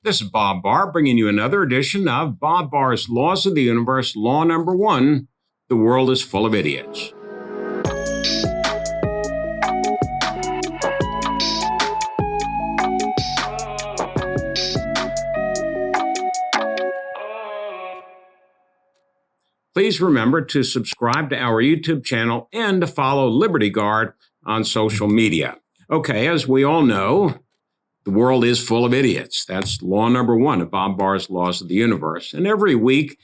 This is Bob Barr bringing you another edition of Bob Barr's Laws of the Universe, Law Number 1, The World is Full of Idiots. Please remember to subscribe to our YouTube channel and to follow Liberty Guard on social media. Okay, as we all know, the world is full of idiots. That's law number 1 of Bob Barr's Laws of the Universe. And every week,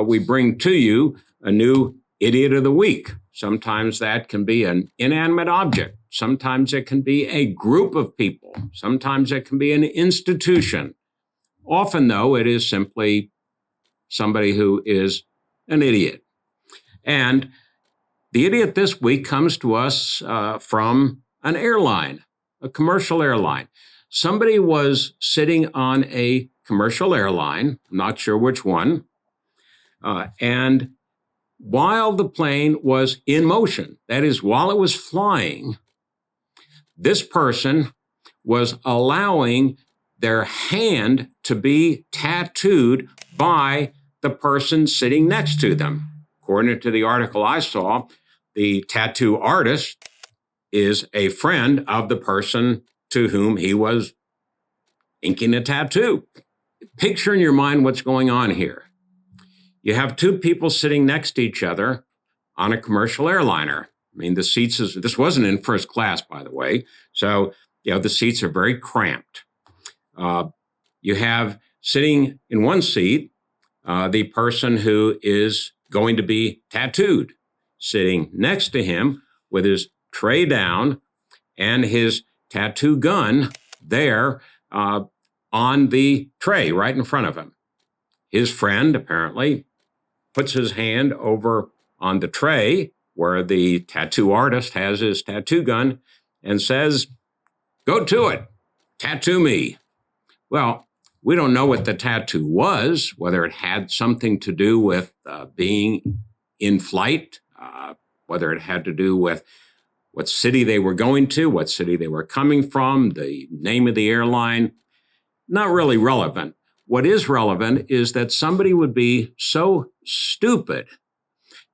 we bring to you a new idiot of the week. Sometimes that can be an inanimate object. Sometimes it can be a group of people. Sometimes it can be an institution. Often, though, it is simply somebody who is an idiot. And the idiot this week comes to us from an airline, a commercial airline. Somebody was sitting on a commercial airline, I'm not sure which one, and while the plane was in motion, that is, while it was flying, this person was allowing their hand to be tattooed by the person sitting next to them. According to the article I saw, the tattoo artist is a friend of the person to whom he was inking a tattoo. Picture in your mind what's going on here. You have two people sitting next to each other on a commercial airliner. I mean, the seats, this wasn't in first class, by the way. So, the seats are very cramped. You have sitting in one seat, the person who is going to be tattooed, sitting next to him with his tray down and his tattoo gun there on the tray right in front of him. His friend apparently puts his hand over on the tray where the tattoo artist has his tattoo gun and says, "Go to it, tattoo me." Well, we don't know what the tattoo was, whether it had something to do with being in flight, whether it had to do with what city they were going to, what city they were coming from, the name of the airline. Not really relevant. What is relevant is that somebody would be so stupid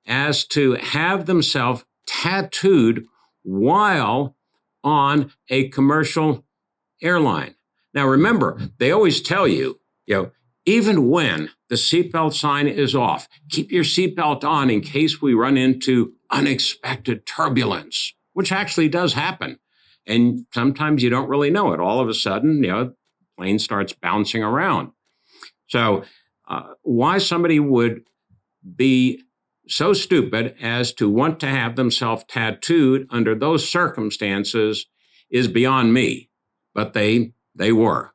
as to have themselves tattooed while on a commercial airline. Now, remember, they always tell you, even when the seatbelt sign is off, keep your seatbelt on in case we run into unexpected turbulence, which actually does happen. And sometimes you don't really know it. All of a sudden, the plane starts bouncing around. So why somebody would be so stupid as to want to have themselves tattooed under those circumstances is beyond me. But they were.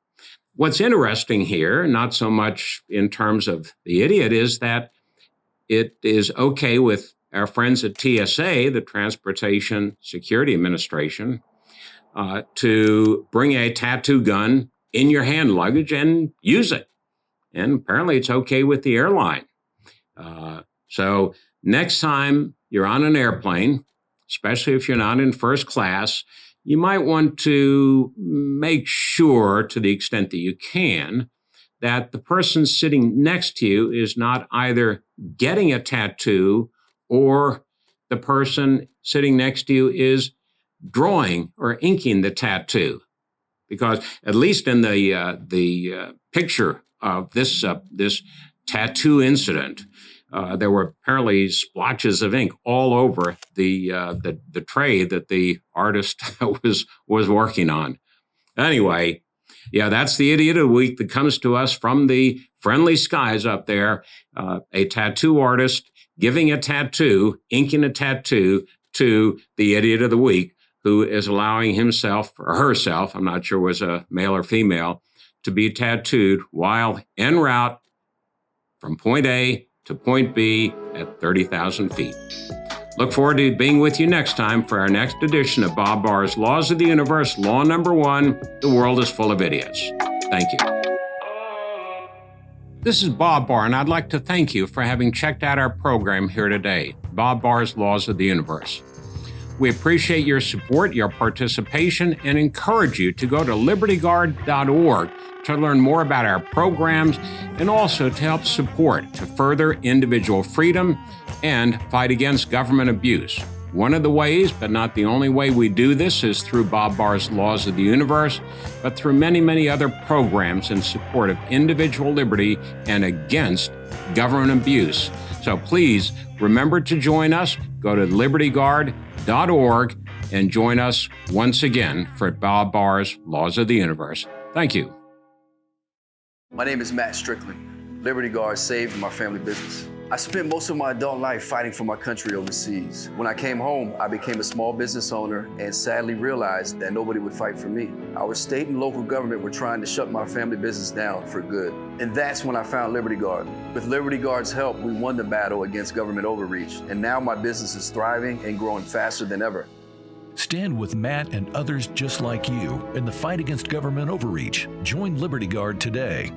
What's interesting here, not so much in terms of the idiot, is that it is okay with our friends at TSA, the Transportation Security Administration, to bring a tattoo gun in your hand luggage and use it. And apparently it's okay with the airline. So next time you're on an airplane, especially if you're not in first class, you might want to make sure, to the extent that you can, that the person sitting next to you is not either getting a tattoo or the person sitting next to you is drawing or inking the tattoo. Because at least in the picture of this tattoo incident, there were apparently splotches of ink all over the tray that the artist was working on. Anyway, that's the idiot of the week that comes to us from the friendly skies up there. A tattoo artist giving a tattoo, inking a tattoo to the idiot of the week, who is allowing himself or herself, I'm not sure was a male or female, to be tattooed while en route from point A to point B at 30,000 feet. Look forward to being with you next time for our next edition of Bob Barr's Laws of the Universe, Law Number 1, The World is Full of Idiots. Thank you. This is Bob Barr, and I'd like to thank you for having checked out our program here today, Bob Barr's Laws of the Universe. We appreciate your support, your participation, and encourage you to go to libertyguard.org to learn more about our programs and also to help support to further individual freedom and fight against government abuse. One of the ways, but not the only way we do this, is through Bob Barr's Laws of the Universe, but through many, many other programs in support of individual liberty and against government abuse. So please remember to join us. Go to libertyguard.org and join us once again for Bob Barr's Laws of the Universe. Thank you. My name is Matt Strickland. Liberty Guard saved my family business. I spent most of my adult life fighting for my country overseas. When I came home, I became a small business owner and sadly realized that nobody would fight for me. Our state and local government were trying to shut my family business down for good. And that's when I found Liberty Guard. With Liberty Guard's help, we won the battle against government overreach. And now my business is thriving and growing faster than ever. Stand with Matt and others just like you in the fight against government overreach. Join Liberty Guard today.